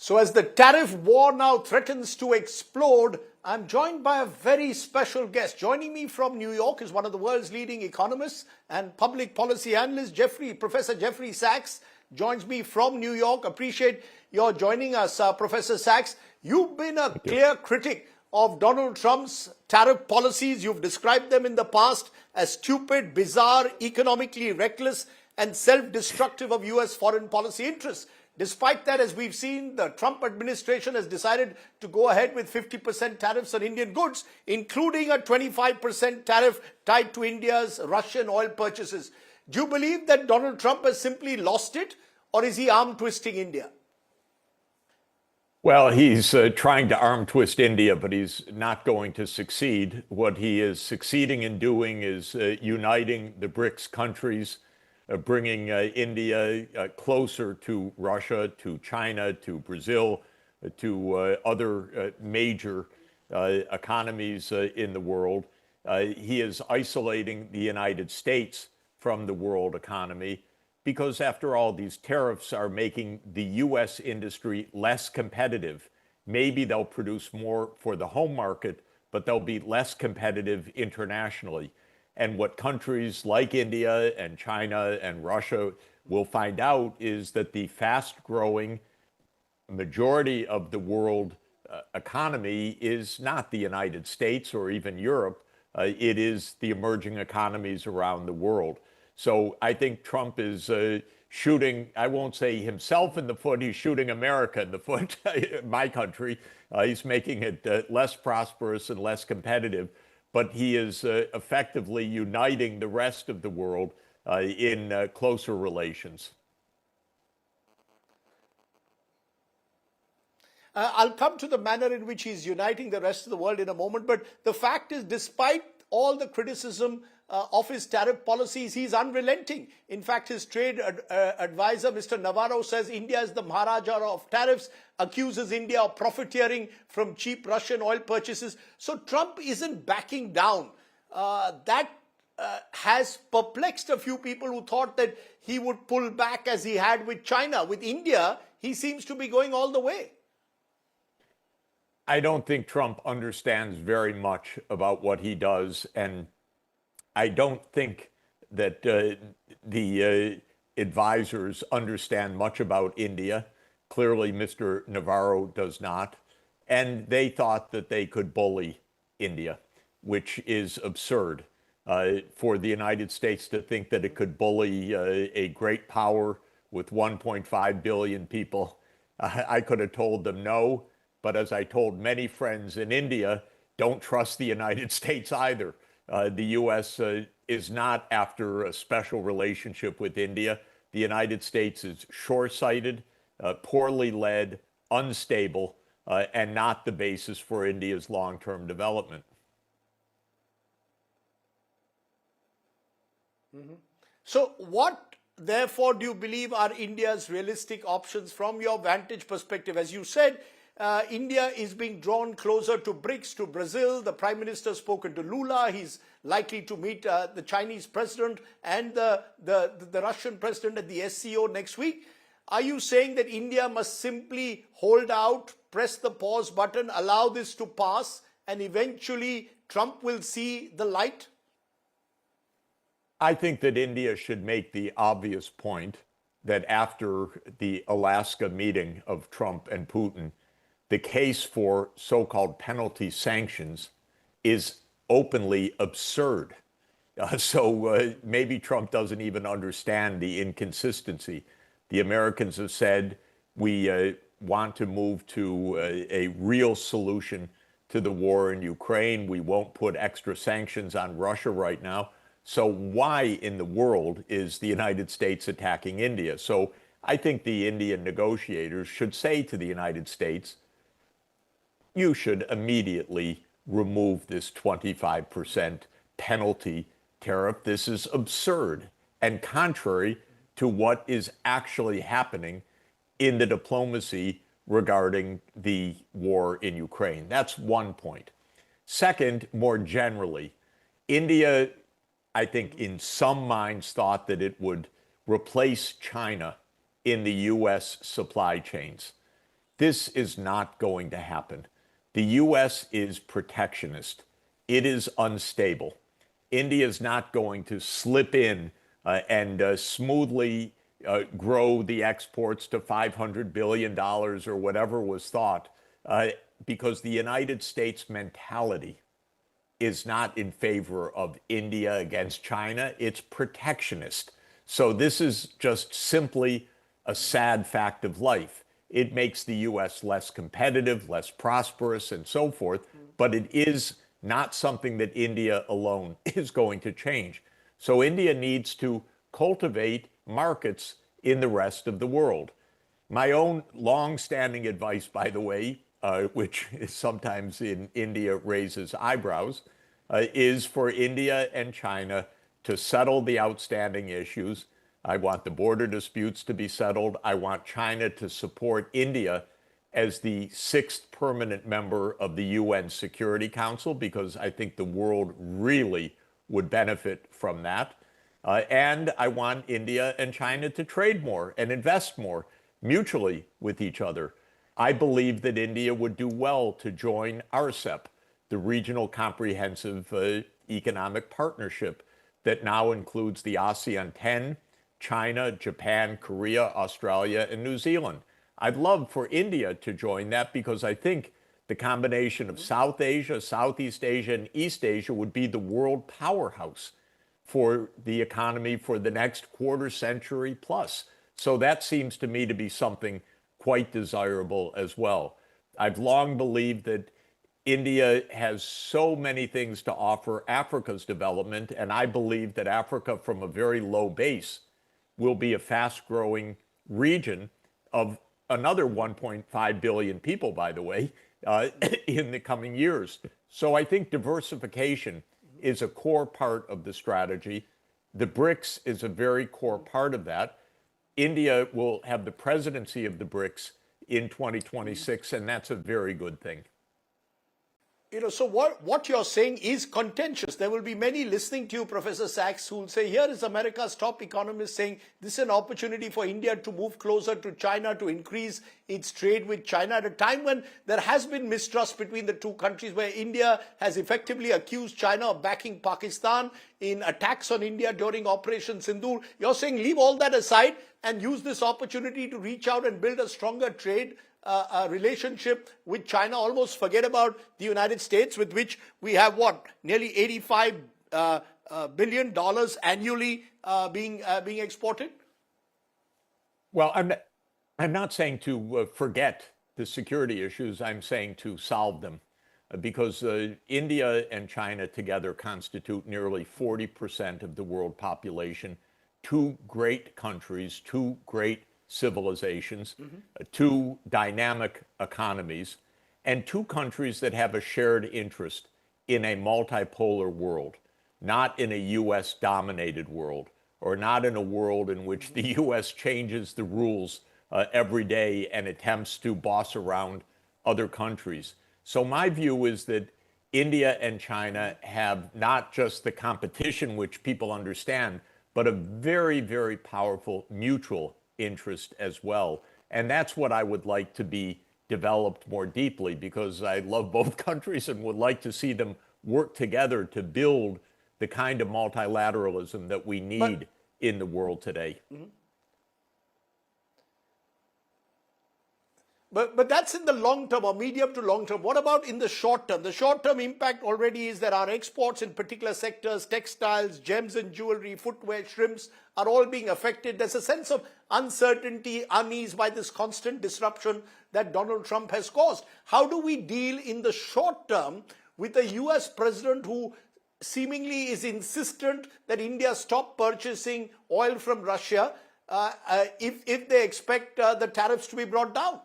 So as the tariff war now threatens to explode, I'm joined by a very special guest. Joining me from New York is one of the world's leading economists and public policy analysts, Professor Jeffrey Sachs joins me from New York. Appreciate your joining us, Professor Sachs. You've been a clear critic of Donald Trump's tariff policies. You've described them in the past as stupid, bizarre, economically reckless, and self-destructive of US foreign policy interests. Despite that, as we've seen, the Trump administration has decided to go ahead with 50% tariffs on Indian goods, including a 25% tariff tied to India's Russian oil purchases. Do you believe that Donald Trump has simply lost it, or is he arm twisting India? Well, he's trying to arm twist India, but he's not going to succeed. What he is succeeding in doing is uniting the BRICS countries, bringing India closer to Russia, to China, to Brazil, to other major economies in the world. He is isolating the United States from the world economy because, after all, these tariffs are making the U.S. industry less competitive. Maybe they'll produce more for the home market, but they'll be less competitive internationally. And what countries like India and China and Russia will find out is that the fast-growing majority of the world economy is not the United States or even Europe. It is the emerging economies around the world. So I think Trump is shooting, I won't say himself in the foot, he's shooting America in the foot, my country. He's making it less prosperous and less competitive. But he is effectively uniting the rest of the world in closer relations. I'll come to the manner in which he's uniting the rest of the world in a moment. But the fact is, despite all the criticism of his tariff policies, he's unrelenting. In fact, his trade advisor, Mr. Navarro, says India is the Maharaja of tariffs, accuses India of profiteering from cheap Russian oil purchases. So Trump isn't backing down. That has perplexed a few people who thought that he would pull back as he had with China. With India, he seems to be going all the way. I don't think Trump understands very much about what he does, and I don't think that the advisors understand much about India. Clearly, Mr. Navarro does not. And they thought that they could bully India, which is absurd. For the United States to think that it could bully a great power with 1.5 billion people, I could have told them no. But as I told many friends in India, don't trust the United States either. The U.S. Is not after a special relationship with India. The United States is short-sighted, poorly led, unstable, and not the basis for India's long-term development. Mm-hmm. So what, therefore, do you believe are India's realistic options from your vantage perspective? As you said, India is being drawn closer to BRICS, to Brazil. The Prime Minister has spoken to Lula. He's likely to meet the Chinese president and the Russian president at the SCO next week. Are you saying that India must simply hold out, press the pause button, allow this to pass, and eventually Trump will see the light? I think that India should make the obvious point that after the Alaska meeting of Trump and Putin, the case for so-called penalty sanctions is openly absurd. So maybe Trump doesn't even understand the inconsistency. The Americans have said we want to move to a real solution to the war in Ukraine. We won't put extra sanctions on Russia right now. So why in the world is the United States attacking India? So I think the Indian negotiators should say to the United States, you should immediately remove this 25% penalty tariff. This is absurd and contrary to what is actually happening in the diplomacy regarding the war in Ukraine. That's one point. Second, more generally, India, I think in some minds thought that it would replace China in the U.S. supply chains. This is not going to happen. The U.S. is protectionist. It is unstable. India is not going to slip in and smoothly grow the exports to $500 billion or whatever was thought, because the United States mentality is not in favor of India against China. It's protectionist. So this is just simply a sad fact of life. It makes the U.S. less competitive, less prosperous, and so forth, but it is not something that India alone is going to change. So India needs to cultivate markets in the rest of the world. My own long-standing advice, by the way, which is sometimes in India raises eyebrows, is for India and China to settle the outstanding issues. I want the border disputes to be settled. I want China to support India as the sixth permanent member of the UN Security Council, because I think the world really would benefit from that. And I want India and China to trade more and invest more mutually with each other. I believe that India would do well to join RCEP, the Regional Comprehensive Economic Partnership that now includes the ASEAN 10, China, Japan, Korea, Australia, and New Zealand. I'd love for India to join that, because I think the combination of South Asia, Southeast Asia, and East Asia would be the world powerhouse for the economy for the next quarter century plus. So that seems to me to be something quite desirable as well. I've long believed that India has so many things to offer Africa's development, and I believe that Africa, from a very low base, will be a fast-growing region of another 1.5 billion people, by the way, in the coming years. So I think diversification is a core part of the strategy. The BRICS is a very core part of that. India will have the presidency of the BRICS in 2026, and that's a very good thing. So what you're saying is contentious. There will be many listening to you, Professor Sachs, who will say, here is America's top economist saying this is an opportunity for India to move closer to China, to increase its trade with China at a time when there has been mistrust between the two countries, where India has effectively accused China of backing Pakistan in attacks on India during Operation Sindoor. You're saying leave all that aside and use this opportunity to reach out and build a stronger trade relationship with China. Almost forget about the United States, with which we have nearly $85 billion annually being exported. Well, I'm not saying to forget the security issues. I'm saying to solve them, because India and China together constitute nearly 40% of the world population. Two great countries, two great civilizations, two dynamic economies, and two countries that have a shared interest in a multipolar world, not in a U.S. dominated world, or not in a world in which the U.S. changes the rules every day and attempts to boss around other countries. So my view is that India and China have not just the competition, which people understand, but a very, very powerful mutual interest as well. And that's what I would like to be developed more deeply, because I love both countries and would like to see them work together to build the kind of multilateralism that we need in the world today. But that's in the long term, or medium to long term. What about in the short term? The short term impact already is that our exports in particular sectors, textiles, gems and jewelry, footwear, shrimps, are all being affected. There's a sense of uncertainty, unease by this constant disruption that Donald Trump has caused. How do we deal in the short term with a US president who seemingly is insistent that India stop purchasing oil from Russia if they expect the tariffs to be brought down?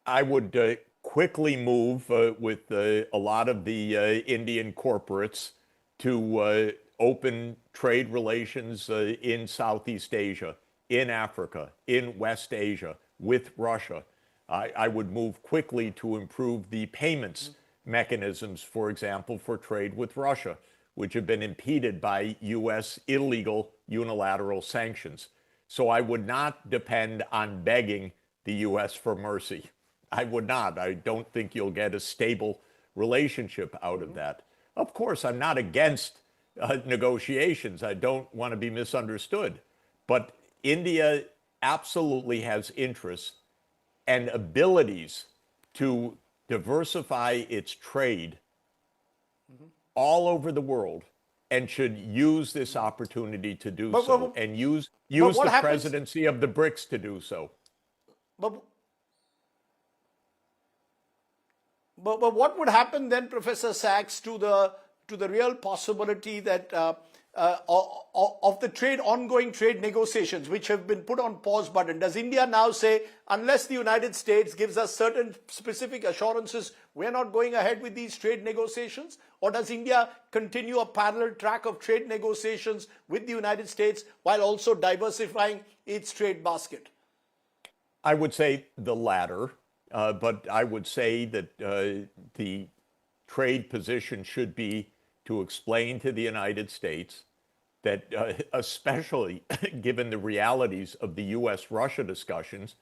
I would quickly move with a lot of the Indian corporates to open trade relations in Southeast Asia, in Africa, in West Asia, with Russia. I would move quickly to improve the payments mechanisms, for example, for trade with Russia, which have been impeded by U.S. illegal unilateral sanctions. So I would not depend on begging the U.S. for mercy. I would not. I don't think you'll get a stable relationship out of that. Of course, I'm not against negotiations. I don't want to be misunderstood. But India absolutely has interests and abilities to diversify its trade all over the world and should use this opportunity to do so and use the presidency of the BRICS to do so. But what would happen then, Professor Sachs, to the real possibility that of the ongoing trade negotiations, which have been put on pause button? Does India now say, unless the United States gives us certain specific assurances, we're not going ahead with these trade negotiations? Or does India continue a parallel track of trade negotiations with the United States while also diversifying its trade basket? I would say the latter, but I would say that the trade position should be to explain to the United States that, especially given the realities of the U.S.-Russia discussions,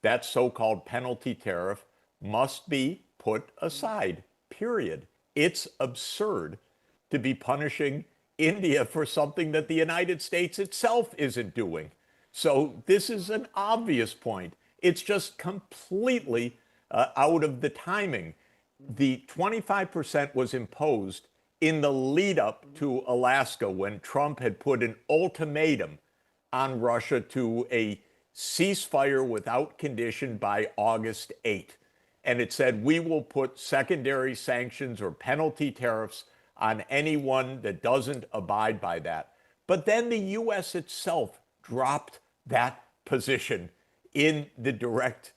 that so-called penalty tariff must be put aside, period. It's absurd to be punishing India for something that the United States itself isn't doing. So this is an obvious point. It's just completely out of the timing. The 25% was imposed in the lead up to Alaska when Trump had put an ultimatum on Russia to a ceasefire without condition by August 8th. And it said, we will put secondary sanctions or penalty tariffs on anyone that doesn't abide by that. But then the U.S. itself dropped that position in the direct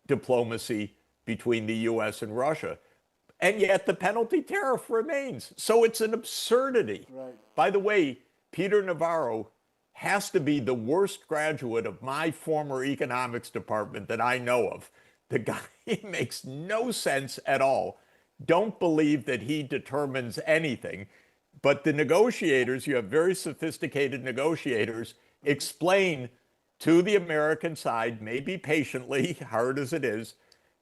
diplomacy between the U.S. and Russia. And yet the penalty tariff remains. So it's an absurdity. Right. By the way, Peter Navarro has to be the worst graduate of my former economics department that I know of. The guy makes no sense at all. Don't believe that he determines anything. But the negotiators, you have very sophisticated negotiators, explain to the American side, maybe patiently, hard as it is,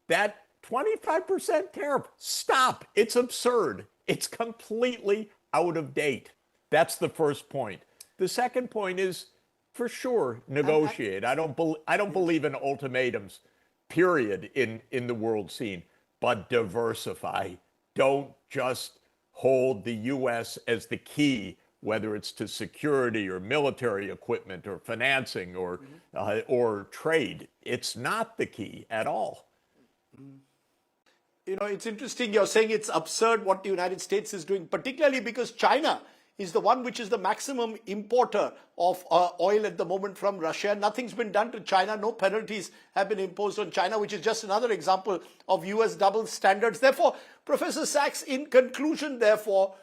that 25% tariff, stop. It's absurd. It's completely out of date. That's the first point. The second point is, for sure, negotiate. I don't believe in ultimatums, period, in the world scene. But diversify. Don't just hold the U.S. as the key, whether it's to security or military equipment or financing or trade. It's not the key at all. You know, it's interesting you're saying it's absurd what the United States is doing, particularly because China is the one which is the maximum importer of oil at the moment from Russia. Nothing's been done to China. No penalties have been imposed on China, which is just another example of US double standards. Therefore, Professor Sachs, in conclusion, therefore,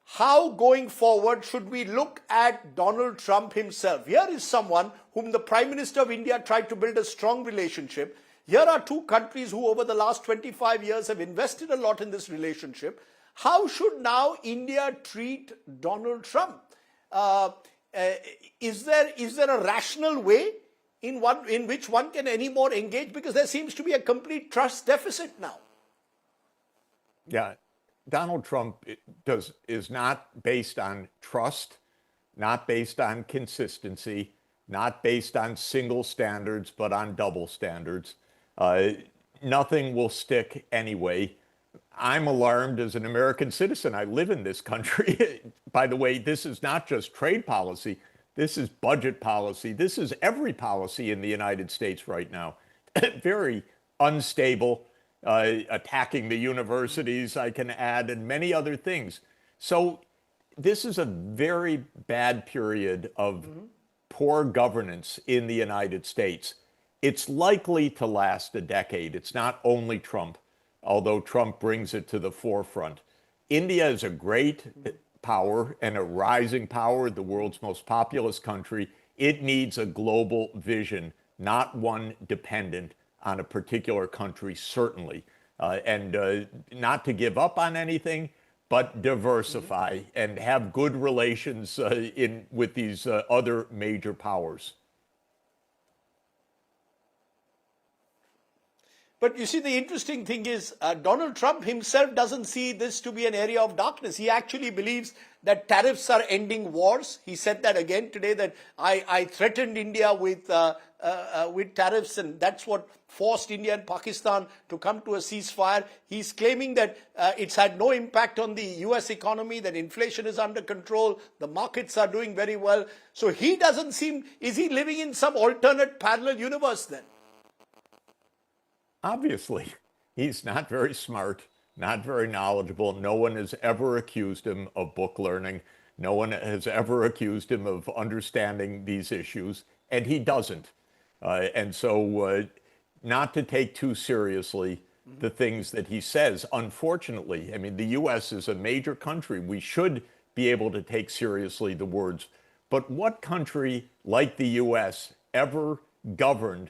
how going forward should we look at Donald Trump himself? Here is someone whom the Prime Minister of India tried to build a strong relationship. Here are two countries who over the last 25 years have invested a lot in this relationship. How should now India treat Donald Trump? Is there a rational way in which one can any more engage? Because there seems to be a complete trust deficit now. Yeah, Donald Trump is not based on trust, not based on consistency, not based on single standards, but on double standards. Nothing will stick anyway. I'm alarmed as an American citizen. I live in this country. By the way, this is not just trade policy. This is budget policy. This is every policy in the United States right now. Very unstable, attacking the universities, I can add, and many other things. So this is a very bad period of poor governance in the United States. It's likely to last a decade. It's not only Trump, although Trump brings it to the forefront. India is a great power and a rising power, the world's most populous country. It needs a global vision, not one dependent on a particular country, certainly. And not to give up on anything, but diversify and have good relations with these other major powers. But you see, the interesting thing is Donald Trump himself doesn't see this to be an area of darkness. He actually believes that tariffs are ending wars. He said that again today, that I threatened India with tariffs, and that's what forced India and Pakistan to come to a ceasefire. He's claiming that it's had no impact on the US economy, that inflation is under control, the markets are doing very well. So he doesn't seem, is he living in some alternate parallel universe then? Obviously, he's not very smart, not very knowledgeable. No one has ever accused him of book learning. No one has ever accused him of understanding these issues, and he doesn't. And so not to take too seriously the things that he says. Unfortunately, I mean, the U.S. is a major country. We should be able to take seriously the words. But what country like the U.S. ever governed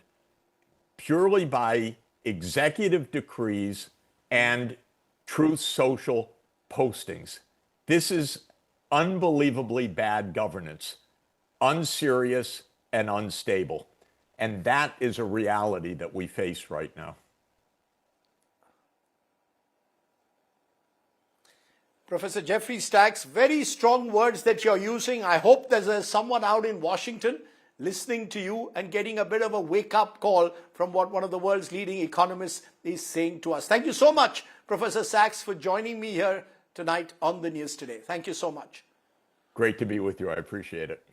purely by executive decrees and Truth Social postings? This is unbelievably bad governance, unserious and unstable. And that is a reality that we face right now. Professor Jeffrey Sachs, very strong words that you're using. I hope there's someone out in Washington listening to you and getting a bit of a wake-up call from what one of the world's leading economists is saying to us. Thank you so much, Professor Sachs, for joining me here tonight on the News Today. Thank you so much. Great to be with you. I appreciate it.